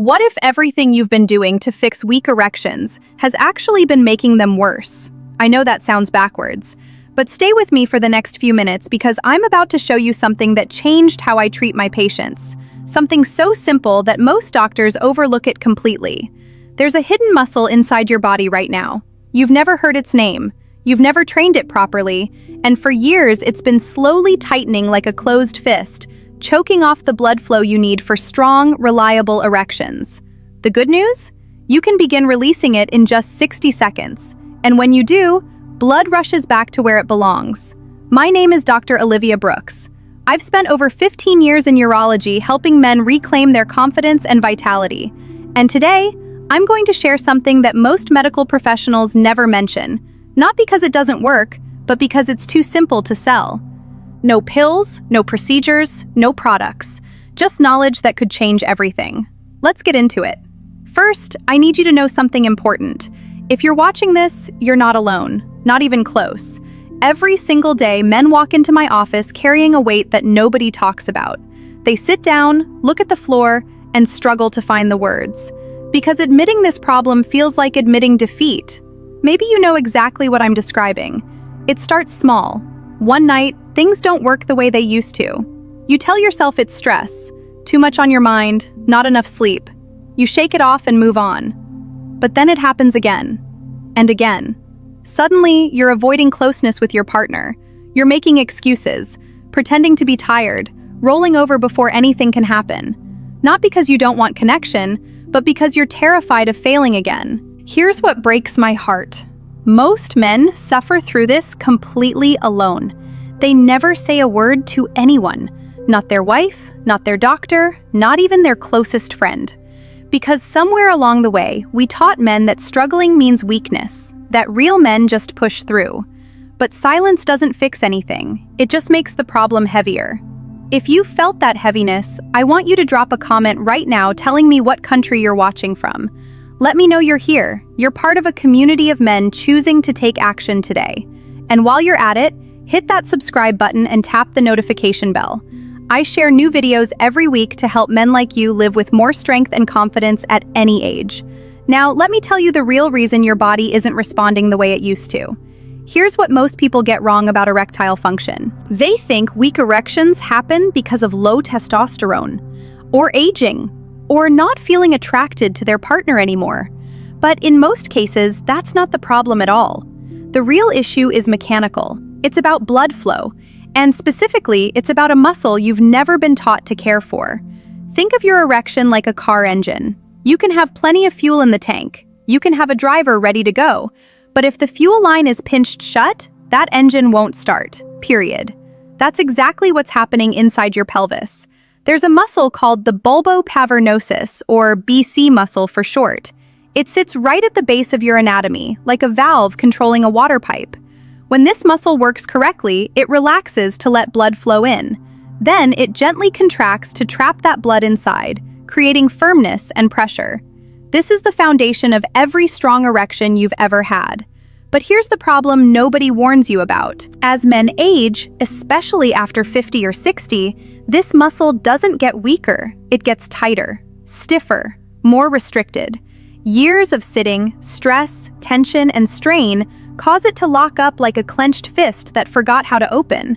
What if everything you've been doing to fix weak erections has actually been making them worse? I know that sounds backwards, but stay with me for the next few minutes because I'm about to show you something that changed how I treat my patients. Something so simple that most doctors overlook it completely. There's a hidden muscle inside your body right now. You've never heard its name. You've never trained it properly, and for years it's been slowly tightening like a closed fist, choking off the blood flow you need for strong, reliable erections. The good news? You can begin releasing it in just 60 seconds. And when you do, blood rushes back to where it belongs. My name is Dr. Olivia Brooks. I've spent over 15 years in urology helping men reclaim their confidence and vitality. And today, I'm going to share something that most medical professionals never mention. Not because it doesn't work, but because it's too simple to sell. No pills, no procedures, no products. Just knowledge that could change everything. Let's get into it. First, I need you to know something important. If you're watching this, you're not alone, not even close. Every single day, men walk into my office carrying a weight that nobody talks about. They sit down, look at the floor, and struggle to find the words. Because admitting this problem feels like admitting defeat. Maybe you know exactly what I'm describing. It starts small. One night, things don't work the way they used to. You tell yourself it's stress, too much on your mind, not enough sleep. You shake it off and move on. But then it happens again, and again. Suddenly, you're avoiding closeness with your partner. You're making excuses, pretending to be tired, rolling over before anything can happen. Not because you don't want connection, but because you're terrified of failing again. Here's what breaks my heart. Most men suffer through this completely alone. They never say a word to anyone. Not their wife, not their doctor, not even their closest friend. Because somewhere along the way, we taught men that struggling means weakness, that real men just push through. But silence doesn't fix anything. It just makes the problem heavier. If you felt that heaviness, I want you to drop a comment right now telling me what country you're watching from. Let me know you're here. You're part of a community of men choosing to take action today. And while you're at it, hit that subscribe button and tap the notification bell. I share new videos every week to help men like you live with more strength and confidence at any age. Now, let me tell you the real reason your body isn't responding the way it used to. Here's what most people get wrong about erectile function. They think weak erections happen because of low testosterone, or aging, or not feeling attracted to their partner anymore. But in most cases, that's not the problem at all. The real issue is mechanical. It's about blood flow, and specifically, it's about a muscle you've never been taught to care for. Think of your erection like a car engine. You can have plenty of fuel in the tank. You can have a driver ready to go. But if the fuel line is pinched shut, that engine won't start, period. That's exactly what's happening inside your pelvis. There's a muscle called the bulbocavernosus, or BC muscle for short. It sits right at the base of your anatomy, like a valve controlling a water pipe. When this muscle works correctly, it relaxes to let blood flow in. Then it gently contracts to trap that blood inside, creating firmness and pressure. This is the foundation of every strong erection you've ever had. But here's the problem nobody warns you about. As men age, especially after 50 or 60, this muscle doesn't get weaker, it gets tighter, stiffer, more restricted. Years of sitting, stress, tension, and strain cause it to lock up like a clenched fist that forgot how to open.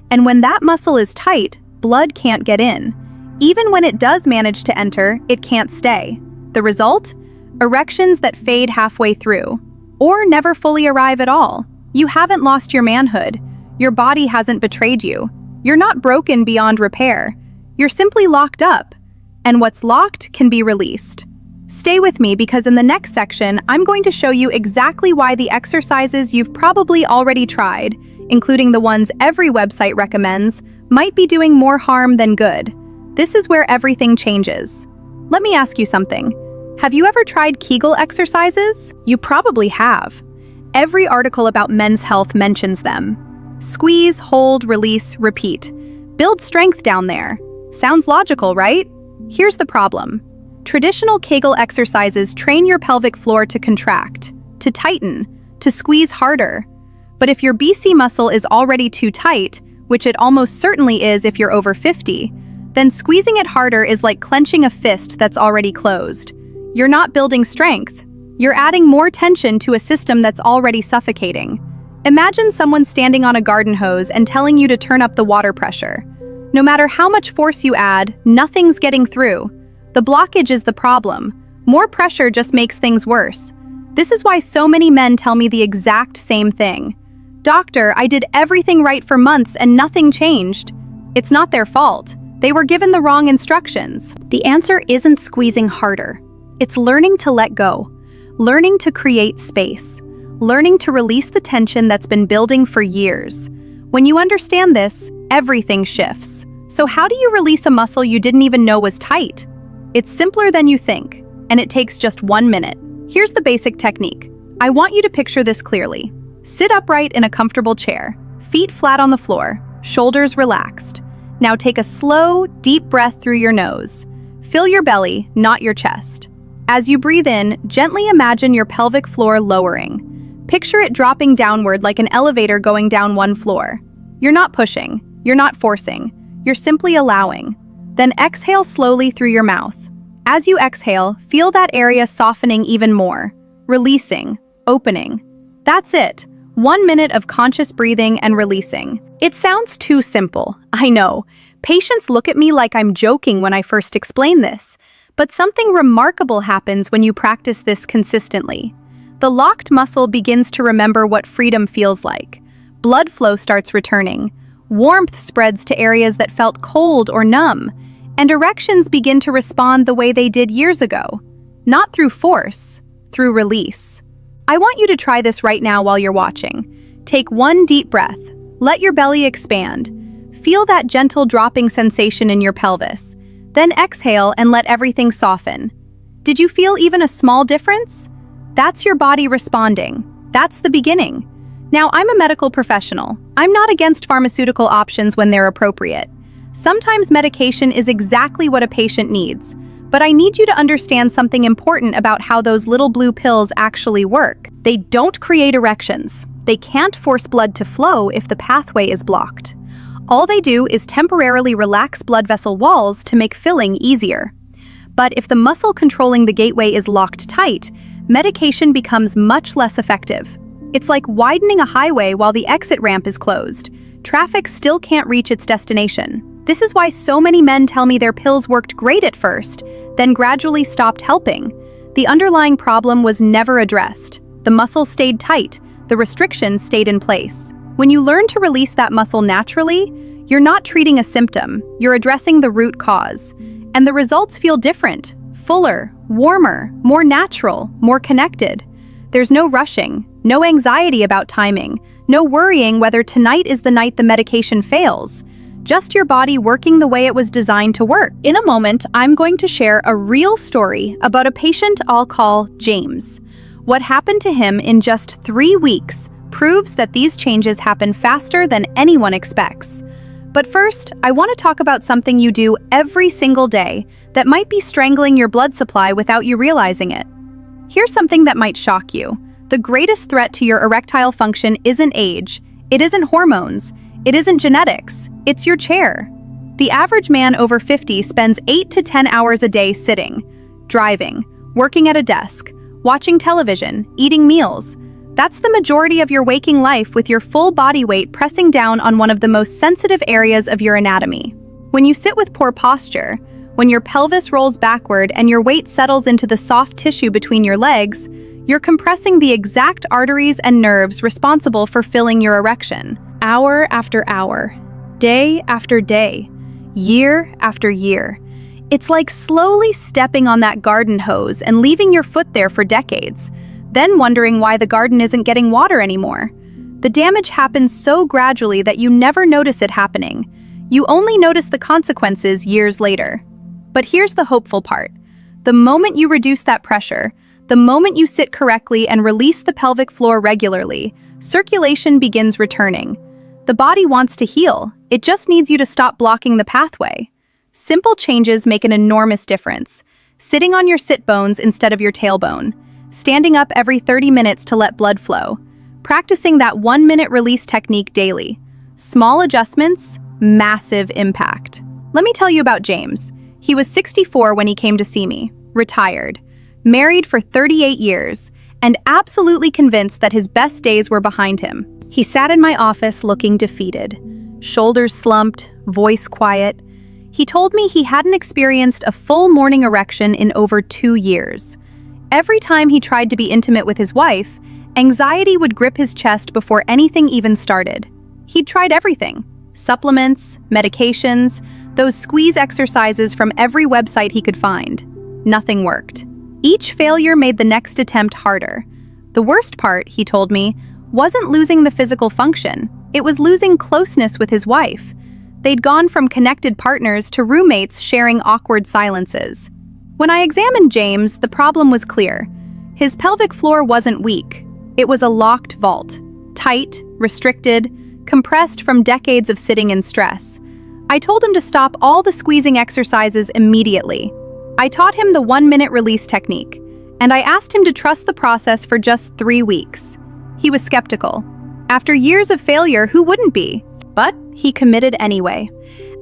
And when that muscle is tight, blood can't get in. Even when it does manage to enter, it can't stay. The result? Erections that fade halfway through, or never fully arrive at all. You haven't lost your manhood. Your body hasn't betrayed you. You're not broken beyond repair. You're simply locked up. And what's locked can be released. Stay with me because in the next section, I'm going to show you exactly why the exercises you've probably already tried, including the ones every website recommends, might be doing more harm than good. This is where everything changes. Let me ask you something. Have you ever tried Kegel exercises? You probably have. Every article about men's health mentions them. Squeeze, hold, release, repeat. Build strength down there. Sounds logical, right? Here's the problem. Traditional Kegel exercises train your pelvic floor to contract, to tighten, to squeeze harder. But if your BC muscle is already too tight, which it almost certainly is if you're over 50, then squeezing it harder is like clenching a fist that's already closed. You're not building strength. You're adding more tension to a system that's already suffocating. Imagine someone standing on a garden hose and telling you to turn up the water pressure. No matter how much force you add, nothing's getting through. The blockage is the problem. More pressure just makes things worse. This is why so many men tell me the exact same thing. Doctor, I did everything right for months and nothing changed. It's not their fault. They were given the wrong instructions. The answer isn't squeezing harder. It's learning to let go, learning to create space, learning to release the tension that's been building for years. When you understand this, everything shifts. So how do you release a muscle you didn't even know was tight? It's simpler than you think, and it takes just 1 minute. Here's the basic technique. I want you to picture this clearly. Sit upright in a comfortable chair, feet flat on the floor, shoulders relaxed. Now take a slow, deep breath through your nose. Fill your belly, not your chest. As you breathe in, gently imagine your pelvic floor lowering. Picture it dropping downward like an elevator going down one floor. You're not pushing, you're not forcing, you're simply allowing. Then exhale slowly through your mouth. As you exhale, feel that area softening even more, releasing, opening. That's it. 1 minute of conscious breathing and releasing. It sounds too simple, I know. Patients look at me like I'm joking when I first explain this. But something remarkable happens when you practice this consistently. The locked muscle begins to remember what freedom feels like. Blood flow starts returning. Warmth spreads to areas that felt cold or numb. And erections begin to respond the way they did years ago. Not through force, through release. I want you to try this right now while you're watching. Take 1 deep breath. Let your belly expand. Feel that gentle dropping sensation in your pelvis. Then exhale and let everything soften. Did you feel even a small difference? That's your body responding. That's the beginning. Now, I'm a medical professional. I'm not against pharmaceutical options when they're appropriate. Sometimes medication is exactly what a patient needs. But I need you to understand something important about how those little blue pills actually work. They don't create erections. They can't force blood to flow if the pathway is blocked. All they do is temporarily relax blood vessel walls to make filling easier. But if the muscle controlling the gateway is locked tight, medication becomes much less effective. It's like widening a highway while the exit ramp is closed. Traffic still can't reach its destination. This is why so many men tell me their pills worked great at first, then gradually stopped helping. The underlying problem was never addressed. The muscle stayed tight, the restrictions stayed in place. When you learn to release that muscle naturally, you're not treating a symptom, you're addressing the root cause. And the results feel different, fuller, warmer, more natural, more connected. There's no rushing, no anxiety about timing, no worrying whether tonight is the night the medication fails. Just your body working the way it was designed to work. In a moment, I'm going to share a real story about a patient I'll call James. What happened to him in just 3 weeks proves that these changes happen faster than anyone expects. But first, I want to talk about something you do every single day that might be strangling your blood supply without you realizing it. Here's something that might shock you. The greatest threat to your erectile function isn't age, it isn't hormones, it isn't genetics, it's your chair. The average man over 50 spends 8 to 10 hours a day sitting, driving, working at a desk, watching television, eating meals. That's the majority of your waking life with your full body weight pressing down on one of the most sensitive areas of your anatomy. When you sit with poor posture, when your pelvis rolls backward and your weight settles into the soft tissue between your legs, you're compressing the exact arteries and nerves responsible for filling your erection. Hour after hour, day after day, year after year. It's like slowly stepping on that garden hose and leaving your foot there for decades, then wondering why the garden isn't getting water anymore. The damage happens so gradually that you never notice it happening. You only notice the consequences years later. But here's the hopeful part. The moment you reduce that pressure, the moment you sit correctly and release the pelvic floor regularly, circulation begins returning. The body wants to heal. It just needs you to stop blocking the pathway. Simple changes make an enormous difference. Sitting on your sit bones instead of your tailbone. Standing up every 30 minutes to let blood flow. Practicing that 1-minute release technique daily. Small adjustments, massive impact. Let me tell you about James. He was 64 when he came to see me, retired, married for 38 years, and absolutely convinced that his best days were behind him. He sat in my office looking defeated, shoulders slumped, voice quiet. He told me he hadn't experienced a full morning erection in over 2 years. Every time he tried to be intimate with his wife, anxiety would grip his chest before anything even started. He'd tried everything: supplements, medications, those squeeze exercises from every website he could find. Nothing worked. Each failure made the next attempt harder. The worst part, he told me, wasn't losing the physical function. It was losing closeness with his wife. They'd gone from connected partners to roommates sharing awkward silences. When I examined James, the problem was clear. His pelvic floor wasn't weak. It was a locked vault, tight, restricted, compressed from decades of sitting in stress. I told him to stop all the squeezing exercises immediately. I taught him the 1-minute release technique, and I asked him to trust the process for just 3 weeks. He was skeptical. After years of failure, who wouldn't be? But he committed anyway.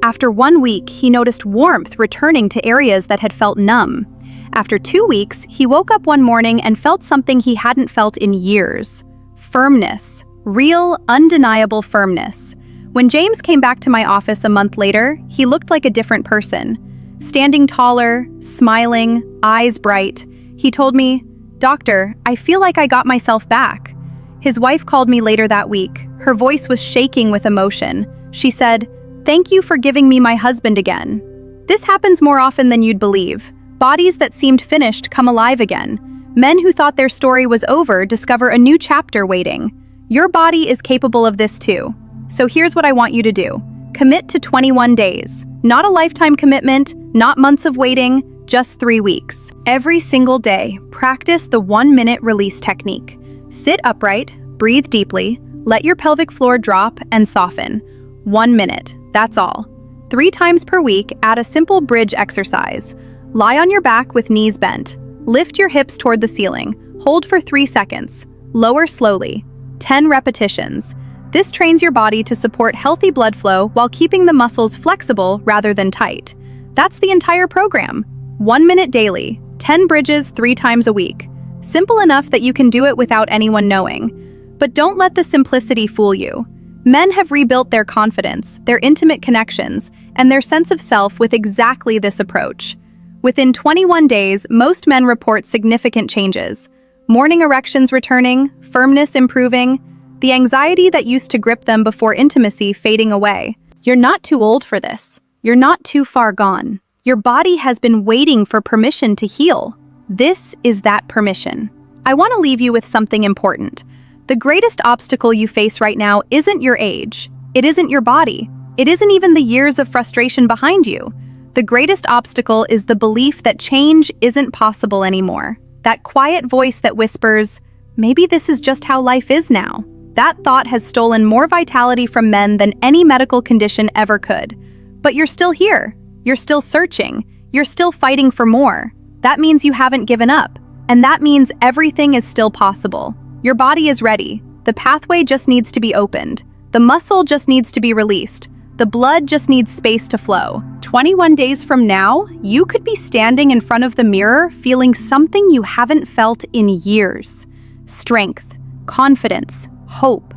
After 1 week, he noticed warmth returning to areas that had felt numb. After 2 weeks, he woke up one morning and felt something he hadn't felt in years. Firmness. Real, undeniable firmness. When James came back to my office a month later, he looked like a different person. Standing taller, smiling, eyes bright, he told me, "Doctor, I feel like I got myself back." His wife called me later that week. Her voice was shaking with emotion. She said, "Thank you for giving me my husband again." This happens more often than you'd believe. Bodies that seemed finished come alive again. Men who thought their story was over discover a new chapter waiting. Your body is capable of this too. So here's what I want you to do. Commit to 21 days. Not a lifetime commitment, not months of waiting, just 3 weeks. Every single day, practice the 1-minute release technique. Sit upright, breathe deeply, let your pelvic floor drop and soften. 1 minute, that's all. 3 times per week, add a simple bridge exercise. Lie on your back with knees bent. Lift your hips toward the ceiling. Hold for 3 seconds. Lower slowly. 10 repetitions. This trains your body to support healthy blood flow while keeping the muscles flexible rather than tight. That's the entire program. 1 minute daily, 10 bridges 3 times a week. Simple enough that you can do it without anyone knowing. But don't let the simplicity fool you. Men have rebuilt their confidence, their intimate connections, and their sense of self with exactly this approach. Within 21 days, most men report significant changes. Morning erections returning, firmness improving, the anxiety that used to grip them before intimacy fading away. You're not too old for this. You're not too far gone. Your body has been waiting for permission to heal. This is that permission. I want to leave you with something important. The greatest obstacle you face right now isn't your age. It isn't your body. It isn't even the years of frustration behind you. The greatest obstacle is the belief that change isn't possible anymore. That quiet voice that whispers, "Maybe this is just how life is now." That thought has stolen more vitality from men than any medical condition ever could. But you're still here. You're still searching. You're still fighting for more. That means you haven't given up. And that means everything is still possible. Your body is ready. The pathway just needs to be opened. The muscle just needs to be released. The blood just needs space to flow. 21 days from now, you could be standing in front of the mirror feeling something you haven't felt in years. Strength, confidence, hope.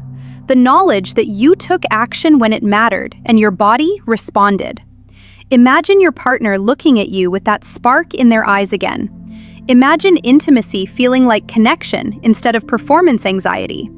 The knowledge that you took action when it mattered and your body responded. Imagine your partner looking at you with that spark in their eyes again. Imagine intimacy feeling like connection instead of performance anxiety.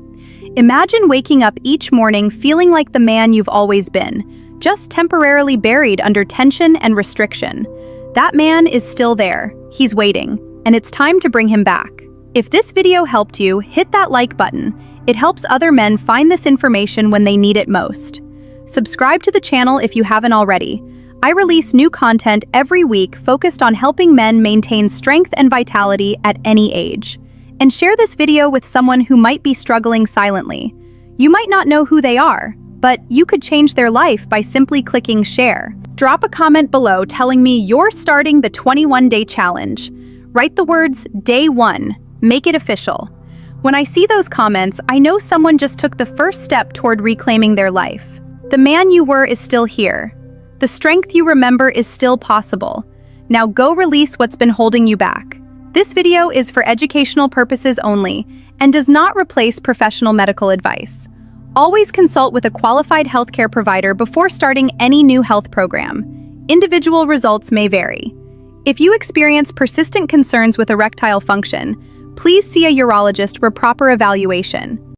Imagine waking up each morning feeling like the man you've always been, just temporarily buried under tension and restriction. That man is still there, he's waiting, and it's time to bring him back. If this video helped you, hit that like button. It helps other men find this information when they need it most. Subscribe to the channel if you haven't already. I release new content every week focused on helping men maintain strength and vitality at any age. And share this video with someone who might be struggling silently. You might not know who they are, but you could change their life by simply clicking share. Drop a comment below telling me you're starting the 21-day challenge. Write the words day 1, make it official. When I see those comments, I know someone just took the first step toward reclaiming their life. The man you were is still here. The The strength you remember is still possible. Now go release what's been holding you back. This video is for educational purposes only and does not replace professional medical advice. Always consult with a qualified healthcare provider before starting any new health program. Individual results may vary. If you experience persistent concerns with erectile function, please see a urologist for proper evaluation.